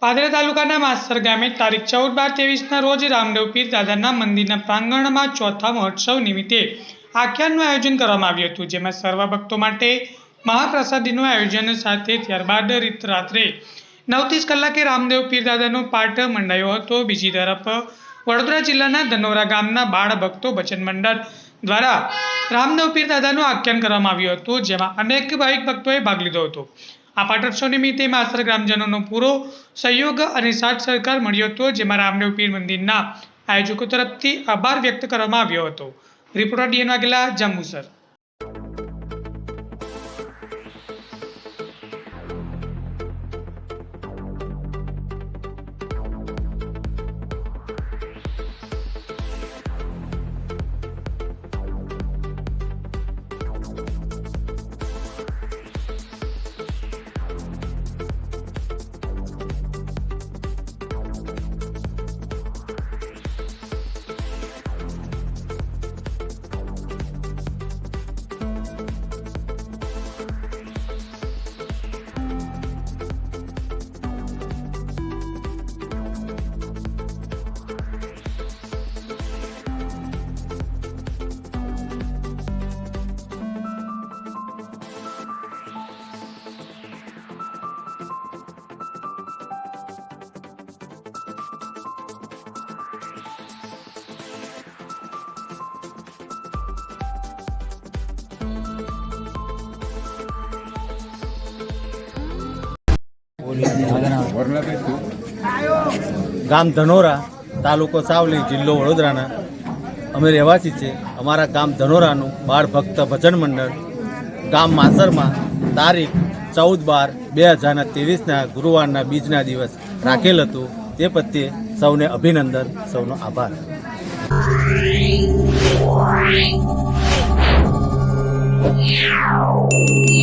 પાદરા તાલુકાના માસર ગામે તારીખ 14-12-23ના રોજ રામદેવ પીર દાદાના મંદિરના પ્રાંગણમાં ચોથા મહોત્સવ નિમિત્તે આખ્યાનનું આયોજન કરવામાં આવ્યું હતું, જેમાં સર્વ ભક્તો માટે મહાપ્રસાદીનું આયોજન સાથે ત્યારબાદ રાત્રે 9:30 કલાકે રામદેવ પીર દાદાનો પાઠ મંડાયો હતો। બીજી તરફ વડોદરા જિલ્લાના ધનોરા ગામના બાળ ભક્તો ભજન મંડળ દ્વારા રામદેવ પીર દાદાનું આખ્યાન કરવામાં આવ્યું હતું, જેમાં અનેક ભાવિક ભક્તોએ ભાગ લીધો હતો। આ પાટોત્સવ નિમિત્તે માસર ગ્રામજનોનો પૂરો સહયોગ અને સાથ સહકાર મળ્યો હતો, જેમાં રામદેવ પીર મંદિરના આયોજકો તરફથી આભાર વ્યક્ત કરવામાં આવ્યો હતો। Reporter DN Vaghela, Jambusar. ગામ ધનોરા, તાલુકો સાવલી, જિલ્લો વડોદરાના અમે રહેવાસી છે। અમારા ગામ ધનોરાનું બાળ ભક્ત ભજન મંડળ ગામ માસરમાં તારીખ 14-12-2023ના ગુરુવારના બીજના દિવસ રાખેલ હતું। તે પ્રત્યે સૌને અભિનંદન, સૌનો આભાર। Yeah.